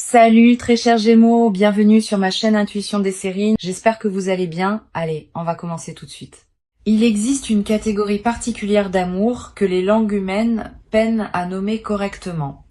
Salut très chers Gémeaux, bienvenue sur ma chaîne Intuition des séries. J'espère que vous allez bien. Allez, on va commencer tout de suite. Il existe une catégorie particulière d'amour que les langues humaines peinent à nommer correctement.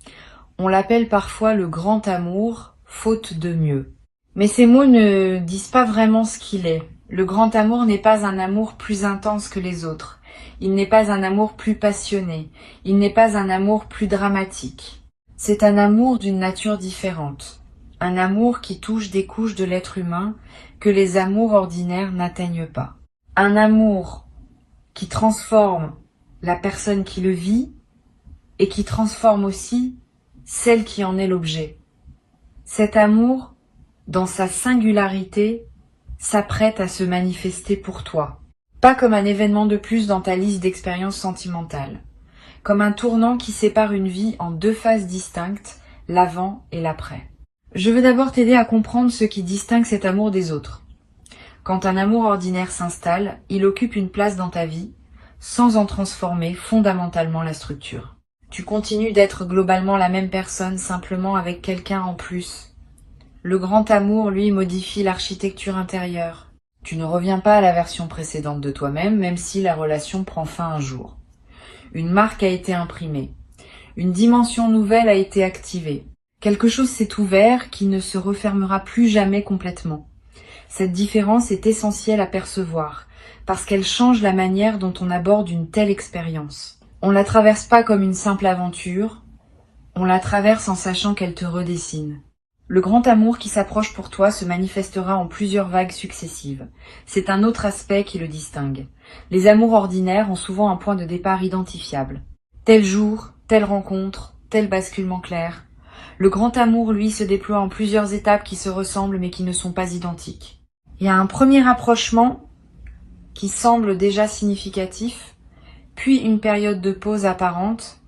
On l'appelle parfois le grand amour, faute de mieux. Mais ces mots ne disent pas vraiment ce qu'il est. Le grand amour n'est pas un amour plus intense que les autres. Il n'est pas un amour plus passionné. Il n'est pas un amour plus dramatique. C'est un amour d'une nature différente, un amour qui touche des couches de l'être humain que les amours ordinaires n'atteignent pas. Un amour qui transforme la personne qui le vit et qui transforme aussi celle qui en est l'objet. Cet amour, dans sa singularité, s'apprête à se manifester pour toi. Pas comme un événement de plus dans ta liste d'expériences sentimentales. Comme un tournant qui sépare une vie en deux phases distinctes, l'avant et l'après. Je veux d'abord t'aider à comprendre ce qui distingue cet amour des autres. Quand un amour ordinaire s'installe, il occupe une place dans ta vie, sans en transformer fondamentalement la structure. Tu continues d'être globalement la même personne, simplement avec quelqu'un en plus. Le grand amour, lui, modifie l'architecture intérieure. Tu ne reviens pas à la version précédente de toi-même, même si la relation prend fin un jour. Une marque a été imprimée. Une dimension nouvelle a été activée. Quelque chose s'est ouvert qui ne se refermera plus jamais complètement. Cette différence est essentielle à percevoir, parce qu'elle change la manière dont on aborde une telle expérience. On la traverse pas comme une simple aventure, on la traverse en sachant qu'elle te redessine. Le grand amour qui s'approche pour toi se manifestera en plusieurs vagues successives. C'est un autre aspect qui le distingue. Les amours ordinaires ont souvent un point de départ identifiable. Tel jour, telle rencontre, tel basculement clair. Le grand amour, lui, se déploie en plusieurs étapes qui se ressemblent mais qui ne sont pas identiques. Il y a un premier rapprochement qui semble déjà significatif, puis une période de pause apparente,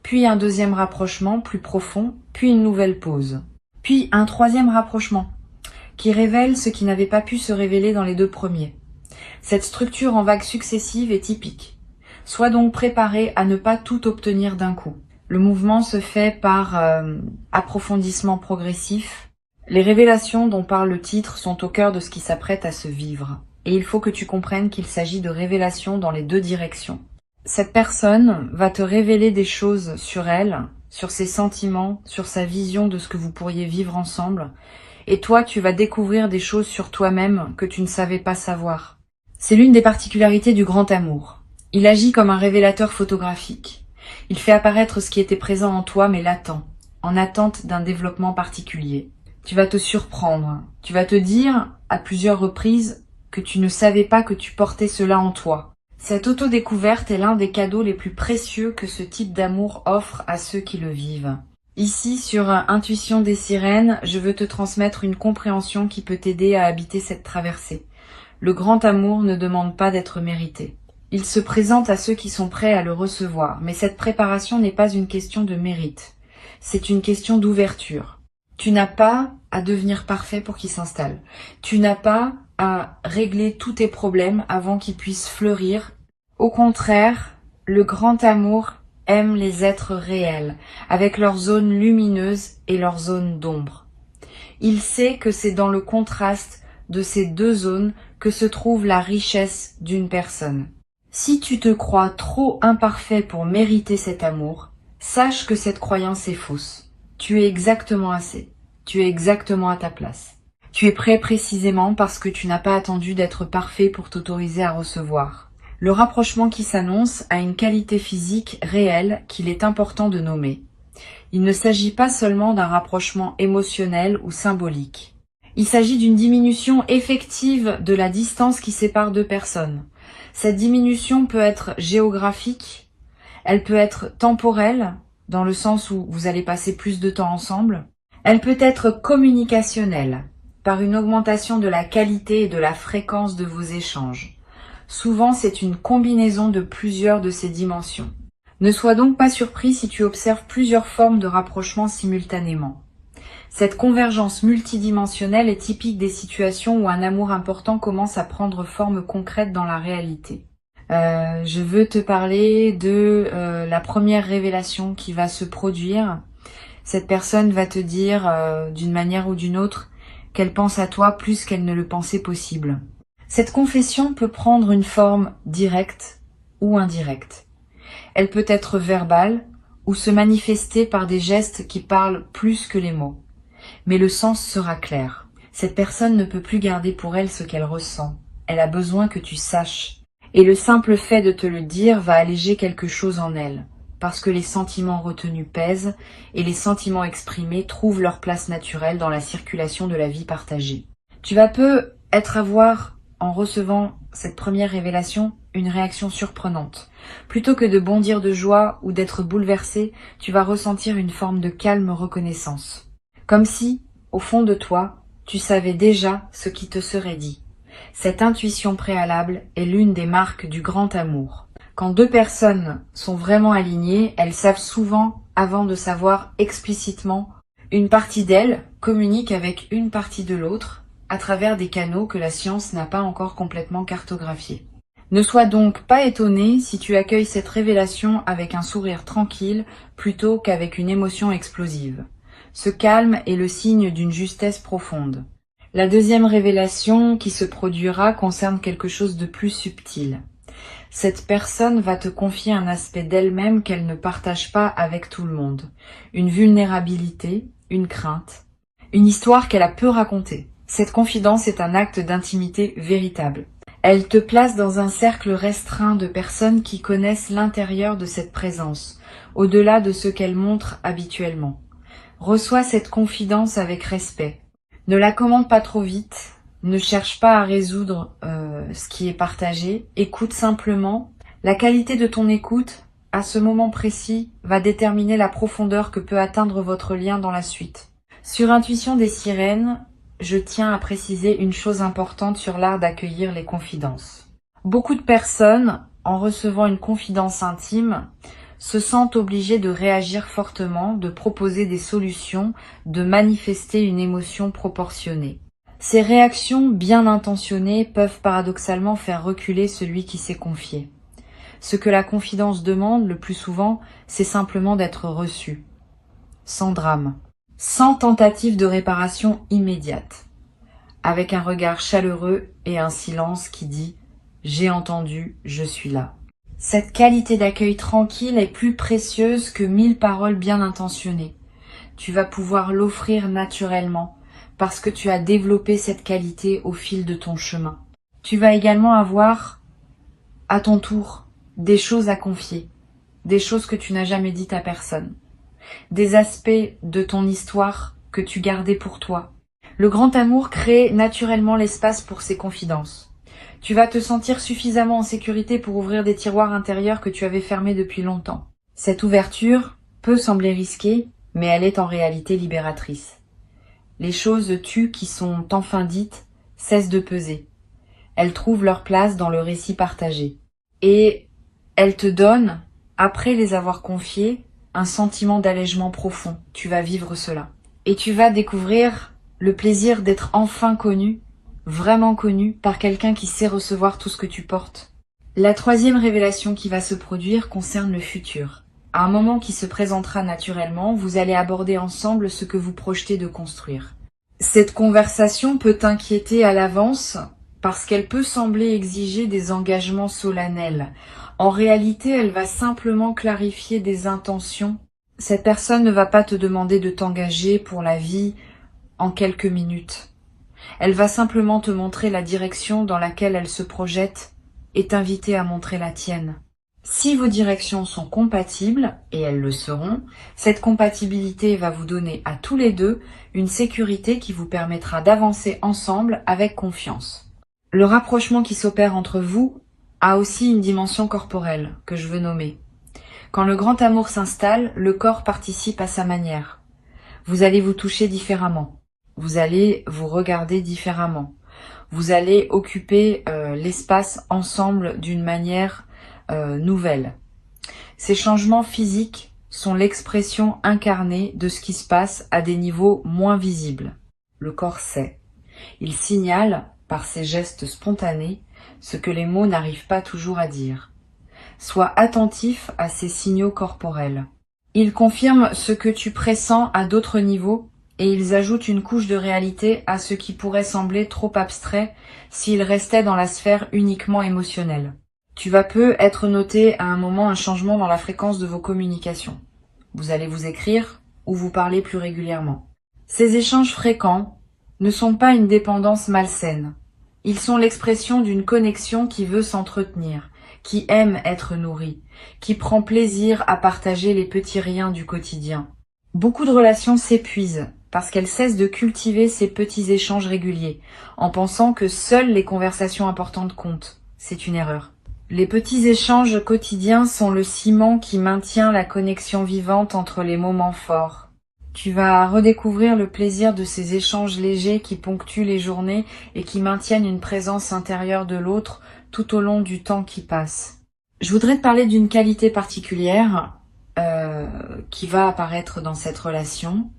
puis un deuxième rapprochement plus profond, puis une nouvelle pause. Puis un troisième rapprochement, qui révèle ce qui n'avait pas pu se révéler dans les deux premiers. Cette structure en vagues successives est typique. Sois donc préparé à ne pas tout obtenir d'un coup. Le mouvement se fait par approfondissement progressif. Les révélations dont parle le titre sont au cœur de ce qui s'apprête à se vivre. Et il faut que tu comprennes qu'il s'agit de révélations dans les deux directions. Cette personne va te révéler des choses sur elle, sur ses sentiments, sur sa vision de ce que vous pourriez vivre ensemble. Et toi, tu vas découvrir des choses sur toi-même que tu ne savais pas savoir. C'est l'une des particularités du grand amour. Il agit comme un révélateur photographique. Il fait apparaître ce qui était présent en toi mais latent, en attente d'un développement particulier. Tu vas te surprendre. Tu vas te dire à plusieurs reprises que tu ne savais pas que tu portais cela en toi. Cette autodécouverte est l'un des cadeaux les plus précieux que ce type d'amour offre à ceux qui le vivent. Ici, sur Intuition des sirènes, je veux te transmettre une compréhension qui peut t'aider à habiter cette traversée. Le grand amour ne demande pas d'être mérité. Il se présente à ceux qui sont prêts à le recevoir, mais cette préparation n'est pas une question de mérite. C'est une question d'ouverture. Tu n'as pas à devenir parfait pour qu'il s'installe. Tu n'as pas à régler tous tes problèmes avant qu'ils puissent fleurir. Au contraire, le grand amour aime les êtres réels, avec leurs zones lumineuses et leurs zones d'ombre. Il sait que c'est dans le contraste de ces deux zones que se trouve la richesse d'une personne. Si tu te crois trop imparfait pour mériter cet amour, sache que cette croyance est fausse. Tu es exactement assez. Tu es exactement à ta place. Tu es prêt précisément parce que tu n'as pas attendu d'être parfait pour t'autoriser à recevoir. Le rapprochement qui s'annonce a une qualité physique réelle qu'il est important de nommer. Il ne s'agit pas seulement d'un rapprochement émotionnel ou symbolique. Il s'agit d'une diminution effective de la distance qui sépare deux personnes. Cette diminution peut être géographique, elle peut être temporelle, dans le sens où vous allez passer plus de temps ensemble. Elle peut être communicationnelle, par une augmentation de la qualité et de la fréquence de vos échanges. Souvent, c'est une combinaison de plusieurs de ces dimensions. Ne sois donc pas surpris si tu observes plusieurs formes de rapprochement simultanément. Cette convergence multidimensionnelle est typique des situations où un amour important commence à prendre forme concrète dans la réalité. Je veux te parler de la première révélation qui va se produire. Cette personne va te dire, d'une manière ou d'une autre, qu'elle pense à toi plus qu'elle ne le pensait possible. Cette confession peut prendre une forme directe ou indirecte. Elle peut être verbale ou se manifester par des gestes qui parlent plus que les mots. Mais le sens sera clair. Cette personne ne peut plus garder pour elle ce qu'elle ressent. Elle a besoin que tu saches. Et le simple fait de te le dire va alléger quelque chose en elle, parce que les sentiments retenus pèsent et les sentiments exprimés trouvent leur place naturelle dans la circulation de la vie partagée. Tu vas peut-être avoir, en recevant cette première révélation, une réaction surprenante. Plutôt que de bondir de joie ou d'être bouleversé, tu vas ressentir une forme de calme reconnaissance. Comme si, au fond de toi, tu savais déjà ce qui te serait dit. Cette intuition préalable est l'une des marques du grand amour. Quand deux personnes sont vraiment alignées, elles savent souvent, avant de savoir explicitement, une partie d'elles communique avec une partie de l'autre à travers des canaux que la science n'a pas encore complètement cartographiés. Ne sois donc pas étonné si tu accueilles cette révélation avec un sourire tranquille plutôt qu'avec une émotion explosive. Ce calme est le signe d'une justesse profonde. La deuxième révélation qui se produira concerne quelque chose de plus subtil. Cette personne va te confier un aspect d'elle-même qu'elle ne partage pas avec tout le monde. Une vulnérabilité, une crainte, une histoire qu'elle a peu racontée. Cette confidence est un acte d'intimité véritable. Elle te place dans un cercle restreint de personnes qui connaissent l'intérieur de cette présence, au-delà de ce qu'elle montre habituellement. Reçois cette confidence avec respect. Ne la commande pas trop vite, ne cherche pas à résoudre ce qui est partagé, écoute simplement. La qualité de ton écoute, à ce moment précis, va déterminer la profondeur que peut atteindre votre lien dans la suite. Sur Intuition des sirènes, je tiens à préciser une chose importante sur l'art d'accueillir les confidences. Beaucoup de personnes, en recevant une confidence intime, se sentent obligées de réagir fortement, de proposer des solutions, de manifester une émotion proportionnée. Ces réactions bien intentionnées peuvent paradoxalement faire reculer celui qui s'est confié. Ce que la confidence demande le plus souvent, c'est simplement d'être reçu, sans drame, sans tentative de réparation immédiate, avec un regard chaleureux et un silence qui dit « J'ai entendu, je suis là ». Cette qualité d'accueil tranquille est plus précieuse que 1000 paroles bien intentionnées. Tu vas pouvoir l'offrir naturellement parce que tu as développé cette qualité au fil de ton chemin. Tu vas également avoir, à ton tour, des choses à confier, des choses que tu n'as jamais dites à personne, des aspects de ton histoire que tu gardais pour toi. Le grand amour crée naturellement l'espace pour ces confidences. Tu vas te sentir suffisamment en sécurité pour ouvrir des tiroirs intérieurs que tu avais fermés depuis longtemps. Cette ouverture peut sembler risquée, mais elle est en réalité libératrice. Les choses tues qui sont enfin dites cessent de peser. Elles trouvent leur place dans le récit partagé. Et elles te donnent, après les avoir confiées, un sentiment d'allègement profond. Tu vas vivre cela. Et tu vas découvrir le plaisir d'être enfin connu, vraiment connu, par quelqu'un qui sait recevoir tout ce que tu portes. La troisième révélation qui va se produire concerne le futur. À un moment qui se présentera naturellement, vous allez aborder ensemble ce que vous projetez de construire. Cette conversation peut t'inquiéter à l'avance parce qu'elle peut sembler exiger des engagements solennels. En réalité, elle va simplement clarifier des intentions. Cette personne ne va pas te demander de t'engager pour la vie en quelques minutes. Elle va simplement te montrer la direction dans laquelle elle se projette et t'inviter à montrer la tienne. Si vos directions sont compatibles, et elles le seront, cette compatibilité va vous donner à tous les deux une sécurité qui vous permettra d'avancer ensemble avec confiance. Le rapprochement qui s'opère entre vous a aussi une dimension corporelle que je veux nommer. Quand le grand amour s'installe, le corps participe à sa manière. Vous allez vous toucher différemment. Vous allez vous regarder différemment. Vous allez occuper l'espace ensemble d'une manière nouvelle. Ces changements physiques sont l'expression incarnée de ce qui se passe à des niveaux moins visibles. Le corps sait. Il signale, par ses gestes spontanés, ce que les mots n'arrivent pas toujours à dire. Sois attentif à ces signaux corporels. Ils confirment ce que tu pressens à d'autres niveaux et ils ajoutent une couche de réalité à ce qui pourrait sembler trop abstrait s'ils restaient dans la sphère uniquement émotionnelle. Tu vas peu être noté à un moment un changement dans la fréquence de vos communications. Vous allez vous écrire ou vous parler plus régulièrement. Ces échanges fréquents ne sont pas une dépendance malsaine. Ils sont l'expression d'une connexion qui veut s'entretenir, qui aime être nourrie, qui prend plaisir à partager les petits riens du quotidien. Beaucoup de relations s'épuisent parce qu'elles cessent de cultiver ces petits échanges réguliers, en pensant que seules les conversations importantes comptent. C'est une erreur. Les petits échanges quotidiens sont le ciment qui maintient la connexion vivante entre les moments forts. Tu vas redécouvrir le plaisir de ces échanges légers qui ponctuent les journées et qui maintiennent une présence intérieure de l'autre tout au long du temps qui passe. Je voudrais te parler d'une qualité particulière qui va apparaître dans cette relation,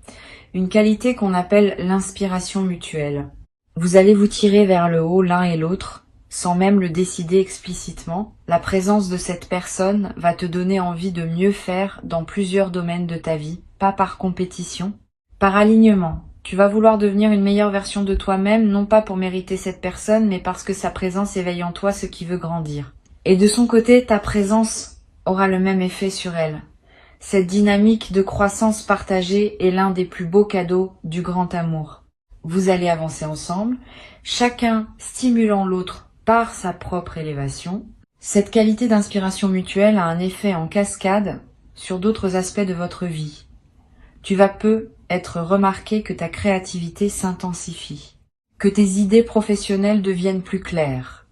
une qualité qu'on appelle l'inspiration mutuelle. Vous allez vous tirer vers le haut l'un et l'autre, sans même le décider explicitement. La présence de cette personne va te donner envie de mieux faire dans plusieurs domaines de ta vie, pas par compétition, par alignement. Tu vas vouloir devenir une meilleure version de toi-même, non pas pour mériter cette personne, mais parce que sa présence éveille en toi ce qui veut grandir. Et de son côté, ta présence aura le même effet sur elle. Cette dynamique de croissance partagée est l'un des plus beaux cadeaux du grand amour. Vous allez avancer ensemble, chacun stimulant l'autre par sa propre élévation. Cette qualité d'inspiration mutuelle a un effet en cascade sur d'autres aspects de votre vie. Tu vas peu être remarqué que ta créativité s'intensifie, que tes idées professionnelles deviennent plus claires,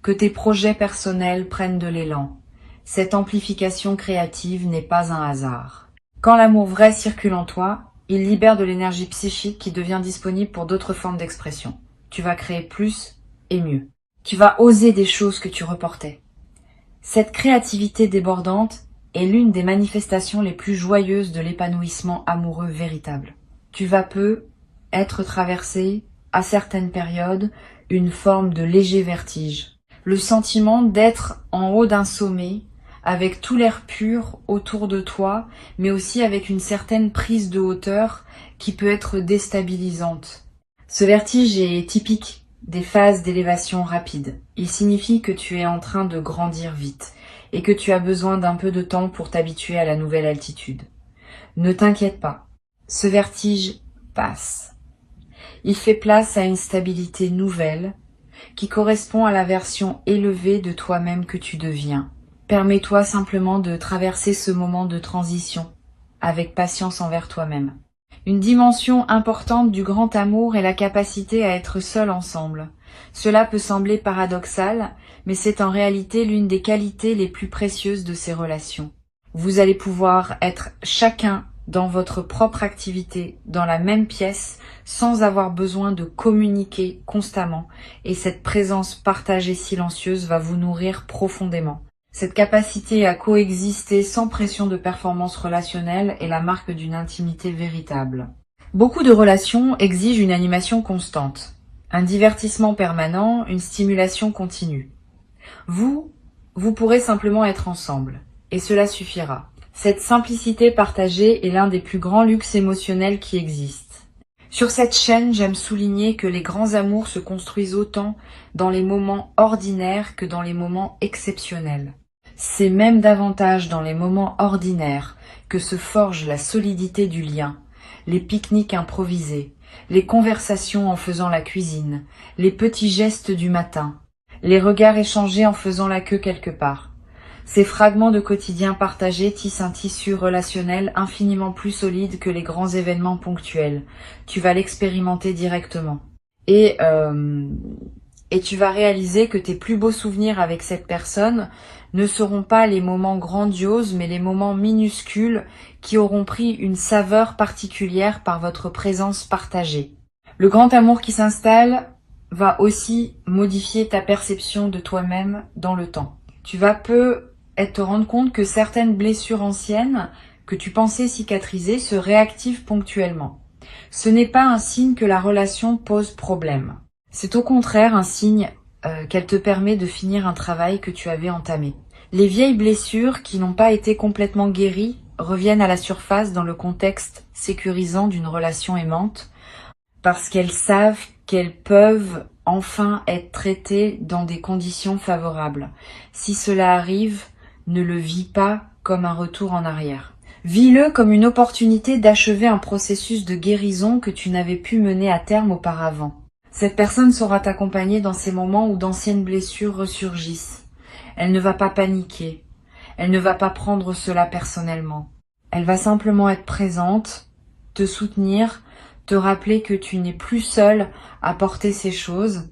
que tes projets personnels prennent de l'élan. Cette amplification créative n'est pas un hasard. Quand l'amour vrai circule en toi, il libère de l'énergie psychique qui devient disponible pour d'autres formes d'expression. Tu vas créer plus et mieux. Tu vas oser des choses que tu reportais. Cette créativité débordante est l'une des manifestations les plus joyeuses de l'épanouissement amoureux véritable. Tu vas peu être traversé, à certaines périodes, une forme de léger vertige. Le sentiment d'être en haut d'un sommet, avec tout l'air pur autour de toi, mais aussi avec une certaine prise de hauteur qui peut être déstabilisante. Ce vertige est typique des phases d'élévation rapide. Il signifie que tu es en train de grandir vite et que tu as besoin d'un peu de temps pour t'habituer à la nouvelle altitude. Ne t'inquiète pas, ce vertige passe. Il fait place à une stabilité nouvelle qui correspond à la version élevée de toi-même que tu deviens. Permets-toi simplement de traverser ce moment de transition avec patience envers toi-même. Une dimension importante du grand amour est la capacité à être seul ensemble. Cela peut sembler paradoxal, mais c'est en réalité l'une des qualités les plus précieuses de ces relations. Vous allez pouvoir être chacun dans votre propre activité, dans la même pièce, sans avoir besoin de communiquer constamment, et cette présence partagée silencieuse va vous nourrir profondément. Cette capacité à coexister sans pression de performance relationnelle est la marque d'une intimité véritable. Beaucoup de relations exigent une animation constante, un divertissement permanent, une stimulation continue. Vous pourrez simplement être ensemble, et cela suffira. Cette simplicité partagée est l'un des plus grands luxes émotionnels qui existent. Sur cette chaîne, j'aime souligner que les grands amours se construisent autant dans les moments ordinaires que dans les moments exceptionnels. C'est même davantage dans les moments ordinaires que se forge la solidité du lien, les pique-niques improvisés, les conversations en faisant la cuisine, les petits gestes du matin, les regards échangés en faisant la queue quelque part. Ces fragments de quotidien partagés tissent un tissu relationnel infiniment plus solide que les grands événements ponctuels. Tu vas l'expérimenter directement. Et tu vas réaliser que tes plus beaux souvenirs avec cette personne ne seront pas les moments grandioses, mais les moments minuscules qui auront pris une saveur particulière par votre présence partagée. Le grand amour qui s'installe va aussi modifier ta perception de toi-même dans le temps. Tu vas peu te rendre compte que certaines blessures anciennes que tu pensais cicatriser se réactivent ponctuellement. Ce n'est pas un signe que la relation pose problème. C'est au contraire un signe qu'elle te permet de finir un travail que tu avais entamé. Les vieilles blessures qui n'ont pas été complètement guéries reviennent à la surface dans le contexte sécurisant d'une relation aimante, parce qu'elles savent qu'elles peuvent enfin être traitées dans des conditions favorables. Si cela arrive, ne le vis pas comme un retour en arrière. Vis-le comme une opportunité d'achever un processus de guérison que tu n'avais pu mener à terme auparavant. Cette personne saura t'accompagner dans ces moments où d'anciennes blessures ressurgissent. Elle ne va pas paniquer. Elle ne va pas prendre cela personnellement. Elle va simplement être présente, te soutenir, te rappeler que tu n'es plus seul à porter ces choses.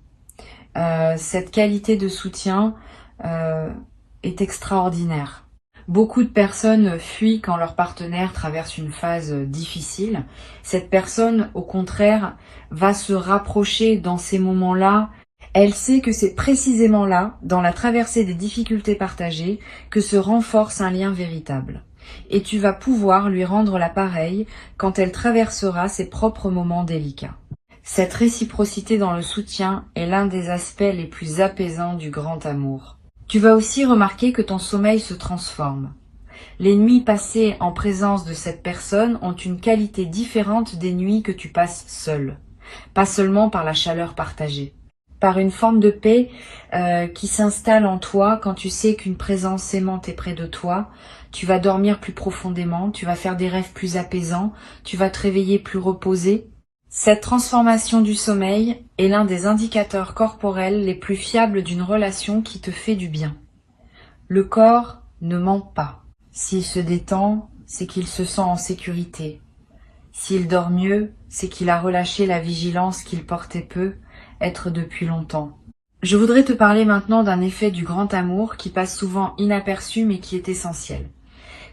Cette qualité de soutien est extraordinaire. Beaucoup de personnes fuient quand leur partenaire traverse une phase difficile. Cette personne, au contraire, va se rapprocher dans ces moments-là. Elle sait que c'est précisément là, dans la traversée des difficultés partagées, que se renforce un lien véritable. Et tu vas pouvoir lui rendre l'appareil quand elle traversera ses propres moments délicats. Cette réciprocité dans le soutien est l'un des aspects les plus apaisants du grand amour. Tu vas aussi remarquer que ton sommeil se transforme. Les nuits passées en présence de cette personne ont une qualité différente des nuits que tu passes seul. Pas seulement par la chaleur partagée, par une forme de paix qui s'installe en toi quand tu sais qu'une présence aimante est près de toi. Tu vas dormir plus profondément, tu vas faire des rêves plus apaisants, tu vas te réveiller plus reposé. Cette transformation du sommeil est l'un des indicateurs corporels les plus fiables d'une relation qui te fait du bien. Le corps ne ment pas. S'il se détend, c'est qu'il se sent en sécurité. S'il dort mieux, c'est qu'il a relâché la vigilance qu'il portait peu, être depuis longtemps. Je voudrais te parler maintenant d'un effet du grand amour qui passe souvent inaperçu mais qui est essentiel.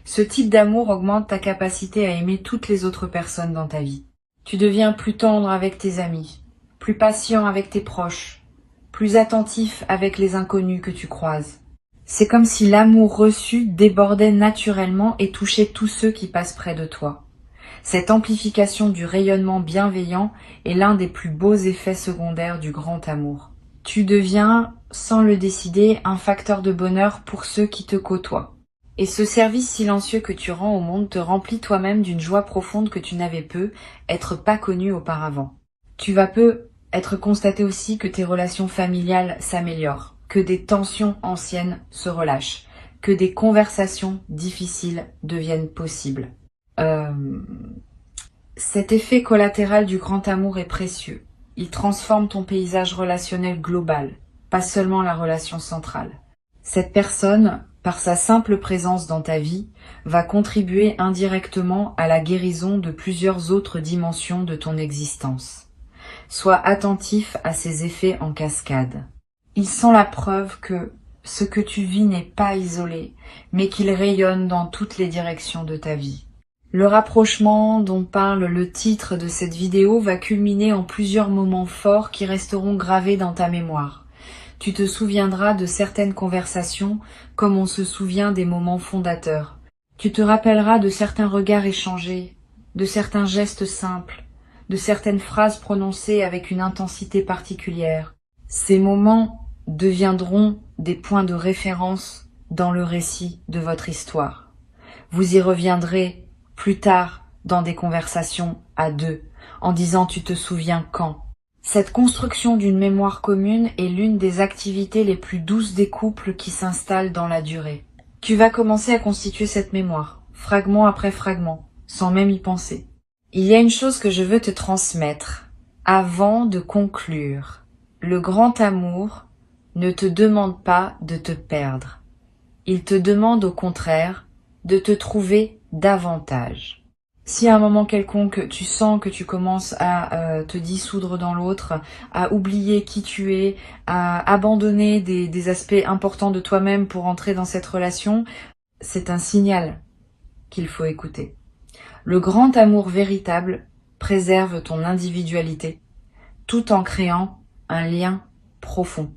Ce type d'amour augmente ta capacité à aimer toutes les autres personnes dans ta vie. Tu deviens plus tendre avec tes amis, plus patient avec tes proches, plus attentif avec les inconnus que tu croises. C'est comme si l'amour reçu débordait naturellement et touchait tous ceux qui passent près de toi. Cette amplification du rayonnement bienveillant est l'un des plus beaux effets secondaires du grand amour. Tu deviens, sans le décider, un facteur de bonheur pour ceux qui te côtoient. Et ce service silencieux que tu rends au monde te remplit toi-même d'une joie profonde que tu n'avais peu être pas connue auparavant. Tu vas peu être constaté aussi que tes relations familiales s'améliorent, que des tensions anciennes se relâchent, que des conversations difficiles deviennent possibles. Cet effet collatéral du grand amour est précieux. Il transforme ton paysage relationnel global, pas seulement la relation centrale. Cette personne, par sa simple présence dans ta vie, va contribuer indirectement à la guérison de plusieurs autres dimensions de ton existence. Sois attentif à ces effets en cascade. Ils sont la preuve que ce que tu vis n'est pas isolé, mais qu'il rayonne dans toutes les directions de ta vie. Le rapprochement dont parle le titre de cette vidéo va culminer en plusieurs moments forts qui resteront gravés dans ta mémoire. Tu te souviendras de certaines conversations comme on se souvient des moments fondateurs. Tu te rappelleras de certains regards échangés, de certains gestes simples, de certaines phrases prononcées avec une intensité particulière. Ces moments deviendront des points de référence dans le récit de votre histoire. Vous y reviendrez plus tard dans des conversations à deux, en disant « tu te souviens quand ?» Cette construction d'une mémoire commune est l'une des activités les plus douces des couples qui s'installent dans la durée. Tu vas commencer à constituer cette mémoire, fragment après fragment, sans même y penser. Il y a une chose que je veux te transmettre, avant de conclure. Le grand amour ne te demande pas de te perdre. Il te demande au contraire de te trouver davantage. Si à un moment quelconque tu sens que tu commences à te dissoudre dans l'autre, à oublier qui tu es, à abandonner des aspects importants de toi-même pour entrer dans cette relation, c'est un signal qu'il faut écouter. Le grand amour véritable préserve ton individualité, tout en créant un lien profond.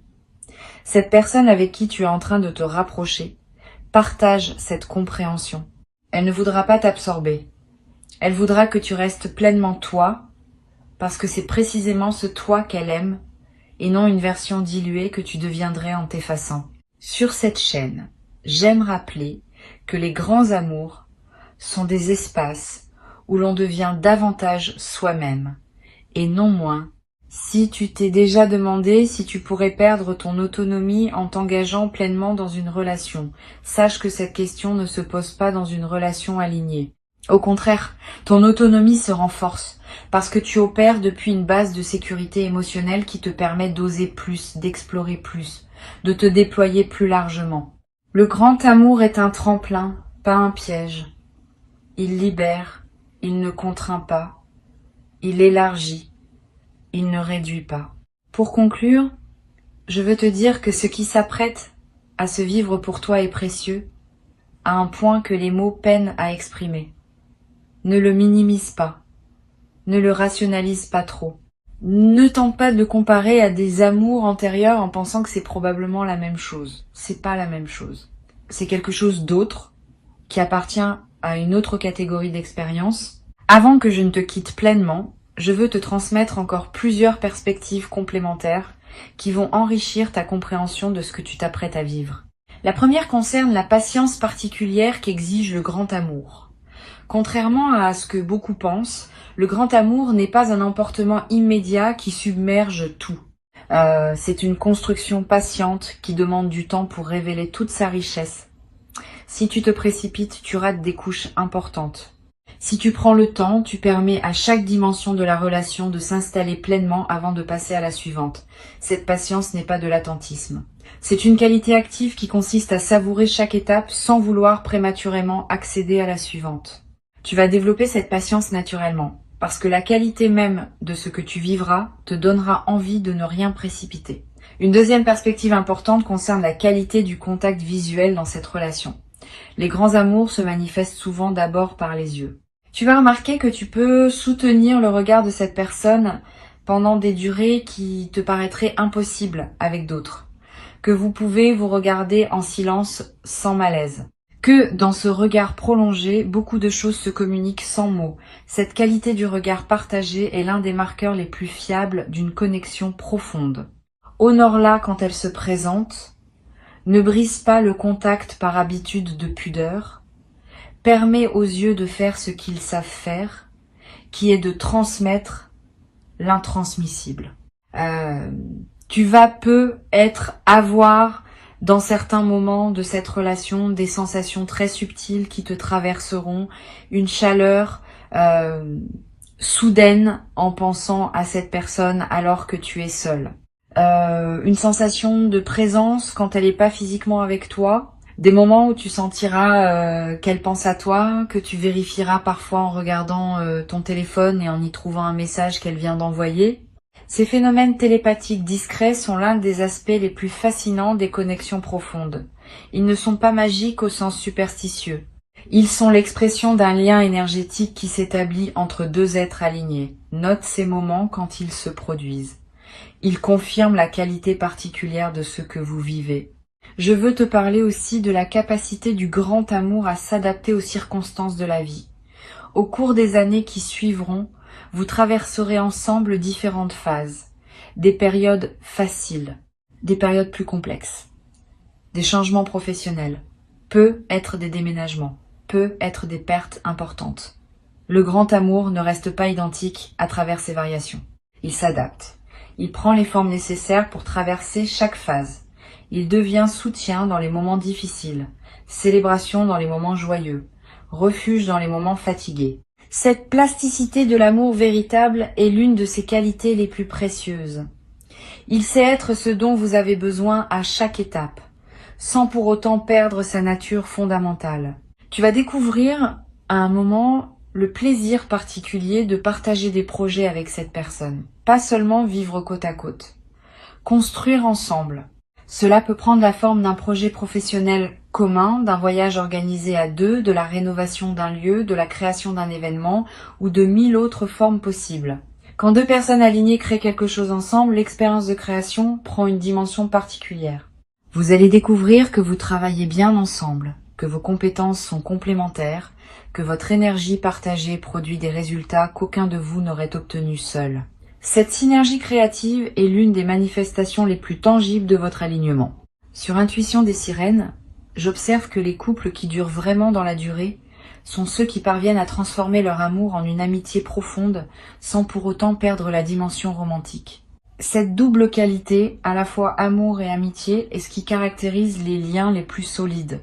Cette personne avec qui tu es en train de te rapprocher partage cette compréhension. Elle ne voudra pas t'absorber. Elle voudra que tu restes pleinement toi, parce que c'est précisément ce toi qu'elle aime, et non une version diluée que tu deviendrais en t'effaçant. Sur cette chaîne, j'aime rappeler que les grands amours sont des espaces où l'on devient davantage soi-même, et non moins. Si tu t'es déjà demandé si tu pourrais perdre ton autonomie en t'engageant pleinement dans une relation, sache que cette question ne se pose pas dans une relation alignée. Au contraire, ton autonomie se renforce parce que tu opères depuis une base de sécurité émotionnelle qui te permet d'oser plus, d'explorer plus, de te déployer plus largement. Le grand amour est un tremplin, pas un piège. Il libère, il ne contraint pas, il élargit, il ne réduit pas. Pour conclure, je veux te dire que ce qui s'apprête à se vivre pour toi est précieux, à un point que les mots peinent à exprimer. Ne le minimise pas, ne le rationalise pas trop. Ne tente pas de le comparer à des amours antérieurs en pensant que c'est probablement la même chose. C'est pas la même chose. C'est quelque chose d'autre, qui appartient à une autre catégorie d'expérience. Avant que je ne te quitte pleinement, je veux te transmettre encore plusieurs perspectives complémentaires qui vont enrichir ta compréhension de ce que tu t'apprêtes à vivre. La première concerne la patience particulière qu'exige le grand amour. Contrairement à ce que beaucoup pensent, le grand amour n'est pas un emportement immédiat qui submerge tout. C'est une construction patiente qui demande du temps pour révéler toute sa richesse. Si tu te précipites, tu rates des couches importantes. Si tu prends le temps, tu permets à chaque dimension de la relation de s'installer pleinement avant de passer à la suivante. Cette patience n'est pas de l'attentisme. C'est une qualité active qui consiste à savourer chaque étape sans vouloir prématurément accéder à la suivante. Tu vas développer cette patience naturellement, parce que la qualité même de ce que tu vivras te donnera envie de ne rien précipiter. Une deuxième perspective importante concerne la qualité du contact visuel dans cette relation. Les grands amours se manifestent souvent d'abord par les yeux. Tu vas remarquer que tu peux soutenir le regard de cette personne pendant des durées qui te paraîtraient impossibles avec d'autres, que vous pouvez vous regarder en silence sans malaise. Que dans ce regard prolongé, beaucoup de choses se communiquent sans mots. Cette qualité du regard partagé est l'un des marqueurs les plus fiables d'une connexion profonde. Honore-la quand elle se présente. Ne brise pas le contact par habitude de pudeur. Permets aux yeux de faire ce qu'ils savent faire, qui est de transmettre l'intransmissible. Tu vas avoir dans certains moments de cette relation des sensations très subtiles qui te traverseront, une chaleur soudaine en pensant à cette personne alors que tu es seul. Une sensation de présence quand elle n'est pas physiquement avec toi, des moments où tu sentiras qu'elle pense à toi, que tu vérifieras parfois en regardant ton téléphone et en y trouvant un message qu'elle vient d'envoyer. Ces phénomènes télépathiques discrets sont l'un des aspects les plus fascinants des connexions profondes. Ils ne sont pas magiques au sens superstitieux. Ils sont l'expression d'un lien énergétique qui s'établit entre deux êtres alignés. Note ces moments quand ils se produisent. Ils confirment la qualité particulière de ce que vous vivez. Je veux te parler aussi de la capacité du grand amour à s'adapter aux circonstances de la vie. Au cours des années qui suivront, vous traverserez ensemble différentes phases, des périodes faciles, des périodes plus complexes, des changements professionnels, peut être des déménagements, peut être des pertes importantes. Le grand amour ne reste pas identique à travers ces variations. Il s'adapte. Il prend les formes nécessaires pour traverser chaque phase. Il devient soutien dans les moments difficiles, célébration dans les moments joyeux, refuge dans les moments fatigués. Cette plasticité de l'amour véritable est l'une de ses qualités les plus précieuses. Il sait être ce dont vous avez besoin à chaque étape, sans pour autant perdre sa nature fondamentale. Tu vas découvrir à un moment le plaisir particulier de partager des projets avec cette personne, pas seulement vivre côte à côte. Construire ensemble. Cela peut prendre la forme d'un projet professionnel commun, d'un voyage organisé à deux, de la rénovation d'un lieu, de la création d'un événement ou de 1000 autres formes possibles. Quand deux personnes alignées créent quelque chose ensemble, l'expérience de création prend une dimension particulière. Vous allez découvrir que vous travaillez bien ensemble, que vos compétences sont complémentaires, que votre énergie partagée produit des résultats qu'aucun de vous n'aurait obtenus seul. Cette synergie créative est l'une des manifestations les plus tangibles de votre alignement. Sur Intuition des sirènes, j'observe que les couples qui durent vraiment dans la durée sont ceux qui parviennent à transformer leur amour en une amitié profonde sans pour autant perdre la dimension romantique. Cette double qualité, à la fois amour et amitié, est ce qui caractérise les liens les plus solides.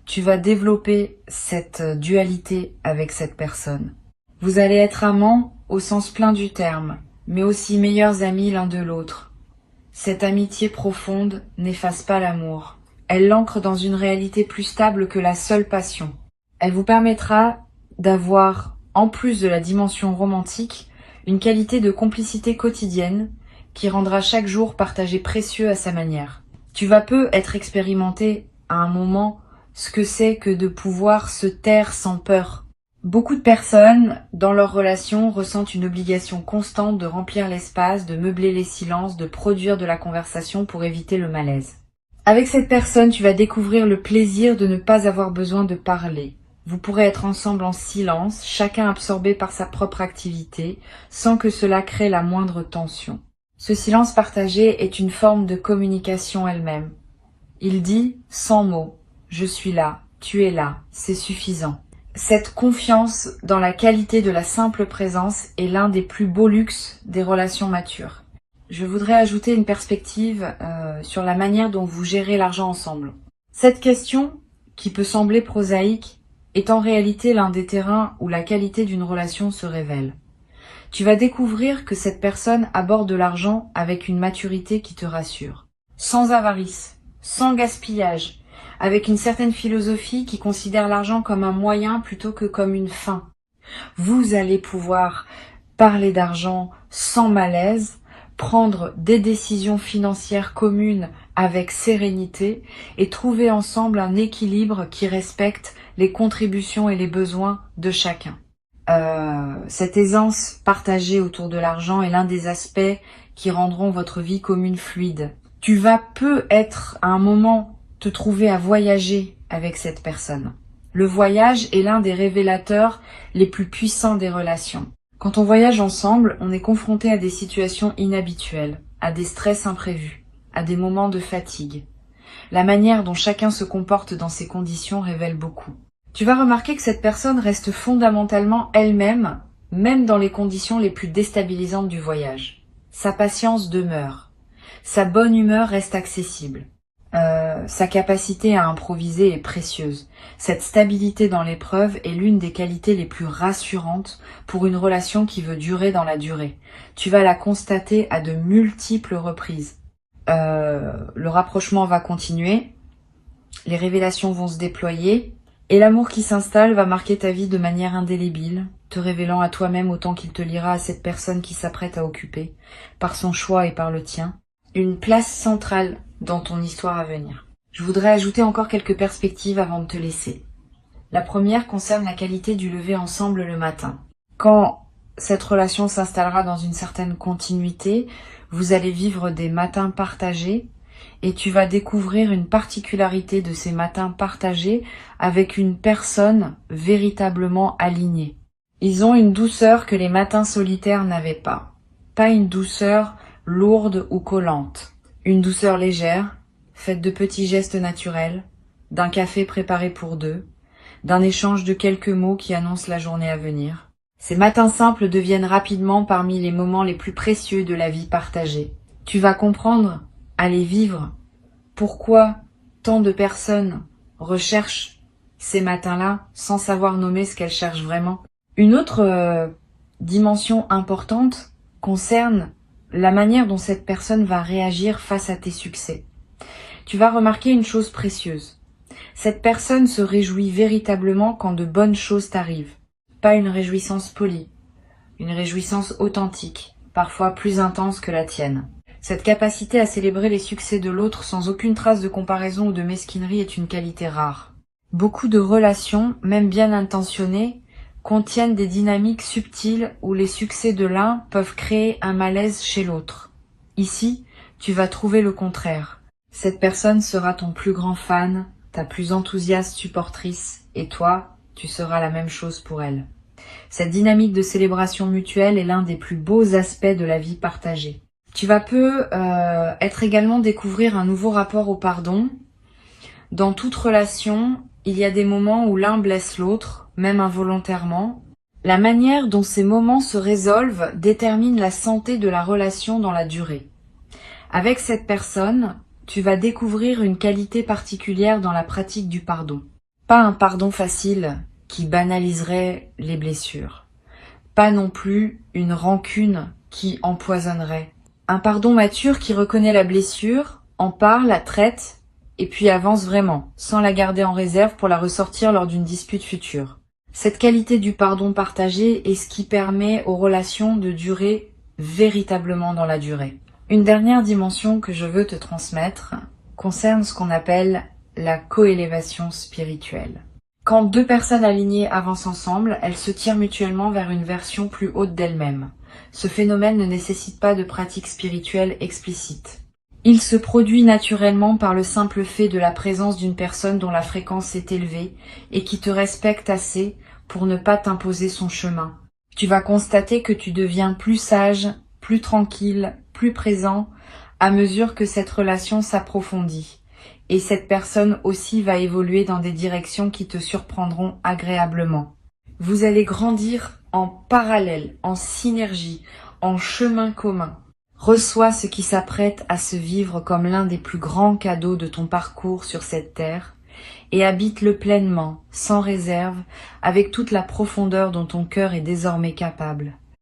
Tu vas développer cette dualité avec cette personne. Vous allez être amants au sens plein du terme, mais aussi meilleurs amis l'un de l'autre. Cette amitié profonde n'efface pas l'amour. Elle l'ancre dans une réalité plus stable que la seule passion. Elle vous permettra d'avoir, en plus de la dimension romantique, une qualité de complicité quotidienne qui rendra chaque jour partagé précieux à sa manière. Tu vas peu être expérimenté à un moment ce que c'est que de pouvoir se taire sans peur. Beaucoup de personnes, dans leur relation, ressentent une obligation constante de remplir l'espace, de meubler les silences, de produire de la conversation pour éviter le malaise. Avec cette personne, tu vas découvrir le plaisir de ne pas avoir besoin de parler. Vous pourrez être ensemble en silence, chacun absorbé par sa propre activité, sans que cela crée la moindre tension. Ce silence partagé est une forme de communication elle-même. Il dit, sans mots, « Je suis là, tu es là, c'est suffisant ». Cette confiance dans la qualité de la simple présence est l'un des plus beaux luxes des relations matures. Je voudrais ajouter une perspective sur la manière dont vous gérez l'argent ensemble. Cette question, qui peut sembler prosaïque, est en réalité l'un des terrains où la qualité d'une relation se révèle. Tu vas découvrir que cette personne aborde l'argent avec une maturité qui te rassure. Sans avarice, sans gaspillage, avec une certaine philosophie qui considère l'argent comme un moyen plutôt que comme une fin. Vous allez pouvoir parler d'argent sans malaise, prendre des décisions financières communes avec sérénité et trouver ensemble un équilibre qui respecte les contributions et les besoins de chacun. Cette aisance partagée autour de l'argent est l'un des aspects qui rendront votre vie commune fluide. Tu vas peu être à un moment te trouver à voyager avec cette personne. Le voyage est l'un des révélateurs les plus puissants des relations. Quand on voyage ensemble, on est confronté à des situations inhabituelles, à des stress imprévus, à des moments de fatigue. La manière dont chacun se comporte dans ces conditions révèle beaucoup. Tu vas remarquer que cette personne reste fondamentalement elle-même, même dans les conditions les plus déstabilisantes du voyage. Sa patience demeure. Sa bonne humeur reste accessible. Sa capacité à improviser est précieuse. Cette stabilité dans l'épreuve est l'une des qualités les plus rassurantes pour une relation qui veut durer dans la durée. Tu vas la constater à de multiples reprises. Le rapprochement va continuer, les révélations vont se déployer, et l'amour qui s'installe va marquer ta vie de manière indélébile, te révélant à toi-même autant qu'il te liera à cette personne qui s'apprête à occuper, par son choix et par le tien, une place centrale dans ton histoire à venir. Je voudrais ajouter encore quelques perspectives avant de te laisser. La première concerne la qualité du lever ensemble le matin. Quand cette relation s'installera dans une certaine continuité, vous allez vivre des matins partagés et tu vas découvrir une particularité de ces matins partagés avec une personne véritablement alignée. Ils ont une douceur que les matins solitaires n'avaient pas. Pas une douceur lourde ou collante. Une douceur légère, faite de petits gestes naturels, d'un café préparé pour deux, d'un échange de quelques mots qui annoncent la journée à venir. Ces matins simples deviennent rapidement parmi les moments les plus précieux de la vie partagée. Tu vas comprendre, à les vivre, pourquoi tant de personnes recherchent ces matins-là sans savoir nommer ce qu'elles cherchent vraiment. Une autre dimension importante concerne la manière dont cette personne va réagir face à tes succès. Tu vas remarquer une chose précieuse. Cette personne se réjouit véritablement quand de bonnes choses t'arrivent. Pas une réjouissance polie, une réjouissance authentique, parfois plus intense que la tienne. Cette capacité à célébrer les succès de l'autre sans aucune trace de comparaison ou de mesquinerie est une qualité rare. Beaucoup de relations, même bien intentionnées, contiennent des dynamiques subtiles où les succès de l'un peuvent créer un malaise chez l'autre. Ici, tu vas trouver le contraire. Cette personne sera ton plus grand fan, ta plus enthousiaste supportrice, et toi, tu seras la même chose pour elle. Cette dynamique de célébration mutuelle est l'un des plus beaux aspects de la vie partagée. Tu vas peu être également découvrir un nouveau rapport au pardon. Dans toute relation, il y a des moments où l'un blesse l'autre, même involontairement. La manière dont ces moments se résolvent détermine la santé de la relation dans la durée. Avec cette personne, tu vas découvrir une qualité particulière dans la pratique du pardon. Pas un pardon facile qui banaliserait les blessures. Pas non plus une rancune qui empoisonnerait. Un pardon mature qui reconnaît la blessure, en parle, la traite, et puis avance vraiment, sans la garder en réserve pour la ressortir lors d'une dispute future. Cette qualité du pardon partagé est ce qui permet aux relations de durer véritablement dans la durée. Une dernière dimension que je veux te transmettre concerne ce qu'on appelle la coélévation spirituelle. Quand deux personnes alignées avancent ensemble, elles se tirent mutuellement vers une version plus haute d'elles-mêmes. Ce phénomène ne nécessite pas de pratique spirituelle explicite. Il se produit naturellement par le simple fait de la présence d'une personne dont la fréquence est élevée et qui te respecte assez pour ne pas t'imposer son chemin. Tu vas constater que tu deviens plus sage, plus tranquille, plus présent à mesure que cette relation s'approfondit. Et cette personne aussi va évoluer dans des directions qui te surprendront agréablement. Vous allez grandir en parallèle, en synergie, en chemin commun. Reçois ce qui s'apprête à se vivre comme l'un des plus grands cadeaux de ton parcours sur cette terre et habite-le pleinement, sans réserve, avec toute la profondeur dont ton cœur est désormais capable.